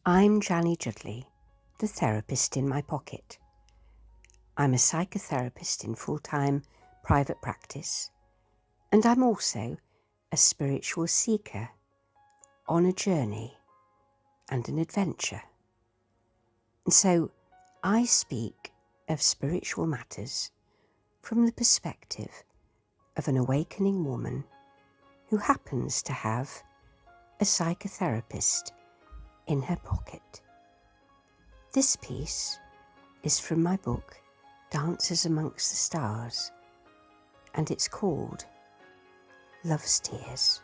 I'm Janny Juddly, the therapist in my pocket. I'm a psychotherapist in full-time private practice, and I'm also a spiritual seeker on a journey and an adventure. And so I speak of spiritual matters from the perspective of an awakening woman who happens to have a psychotherapist in her pocket. This piece is from my book, Dances Amongst the Stars, and it's called Love's Tears.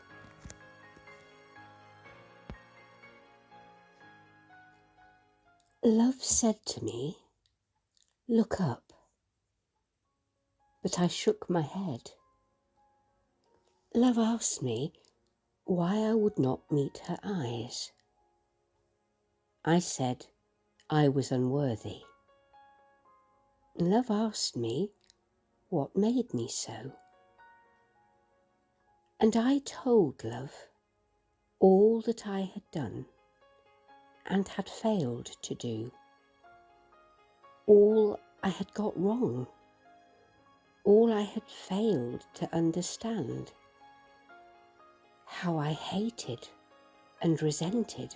Love said to me, "Look up," but I shook my head. Love asked me why I would not meet her eyes. I said I was unworthy. Love asked me what made me so. And I told love all that I had done and had failed to do, all I had got wrong, all I had failed to understand, how I hated and resented,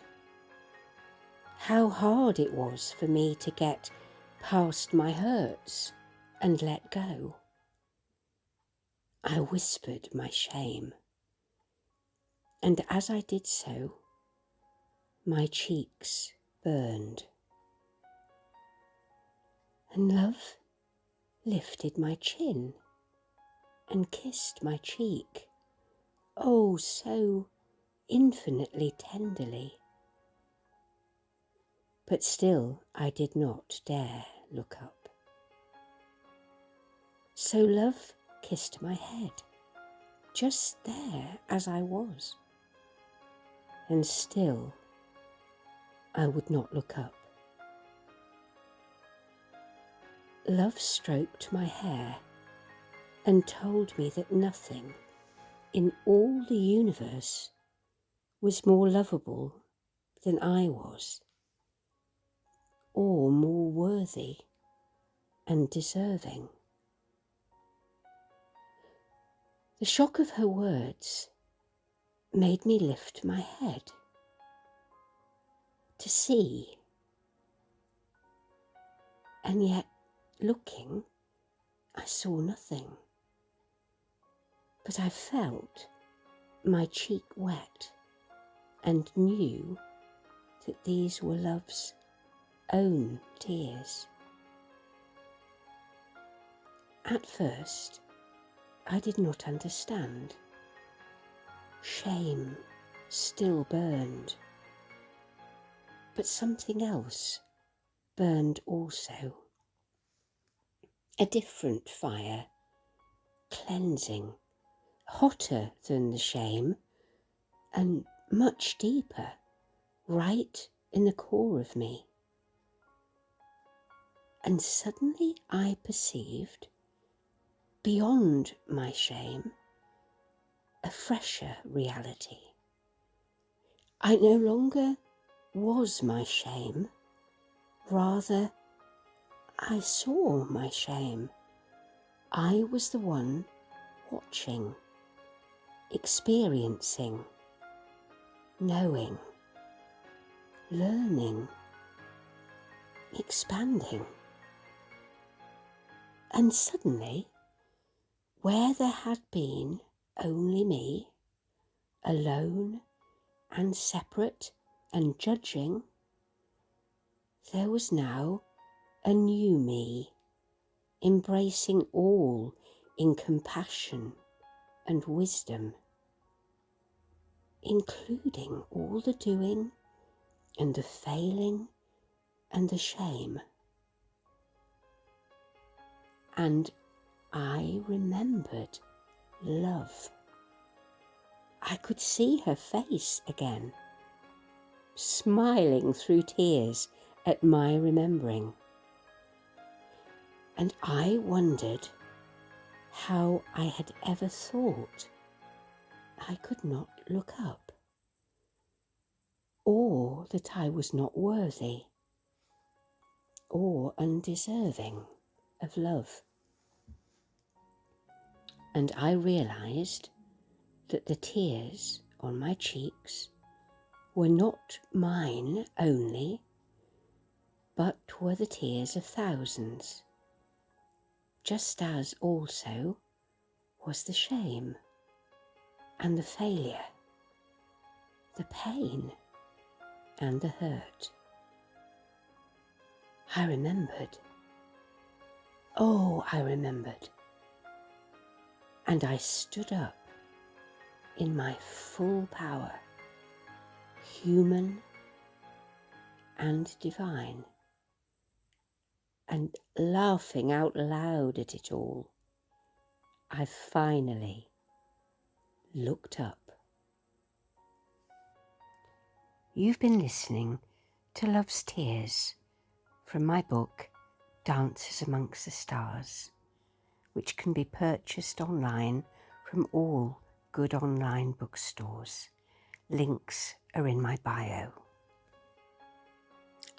how hard it was for me to get past my hurts and let go. I whispered my shame, and as I did so, my cheeks burned. And love lifted my chin and kissed my cheek, oh, so infinitely tenderly. But still I did not dare look up. So love kissed my head, just there as I was, and still I would not look up. Love stroked my hair and told me that nothing in all the universe was more lovable than I was, or more worthy and deserving. The shock of her words made me lift my head to see, and yet looking, I saw nothing. But I felt my cheek wet and knew that these were love's own tears. At first, I did not understand. Shame still burned, but something else burned also. A different fire, cleansing, hotter than the shame, and much deeper, right in the core of me. And suddenly I perceived, beyond my shame, a fresher reality. I no longer was my shame, rather I saw my shame. I was the one watching, experiencing, knowing, learning, expanding. And suddenly, where there had been only me, alone and separate and judging, there was now a new me, embracing all in compassion and wisdom, including all the doing and the failing and the shame. And I remembered love. I could see her face again, smiling through tears at my remembering. And I wondered how I had ever thought I could not look up. or that I was not worthy or undeserving of love. And I realised that the tears on my cheeks were not mine only, but were the tears of thousands, just as also was the shame and the failure, the pain and the hurt. I remembered. Oh, I remembered. And I stood up in my full power, human and divine, and laughing out loud at it all, I finally looked up. You've been listening to Love's Tears from my book, Dances Amongst the Stars, which can be purchased online from all good online bookstores. Links are in my bio.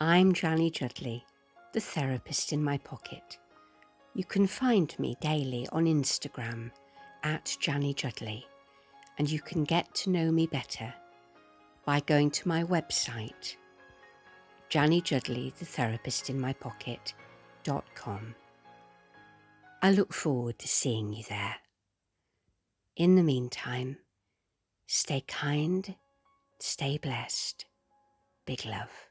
I'm Janny Juddly, the therapist in my pocket. You can find me daily on Instagram at Janny Juddly, and you can get to know me better by going to my website, Janny Juddly, the therapist in my pocket.com. I look forward to seeing you there. In the meantime, stay kind, stay blessed. Big love.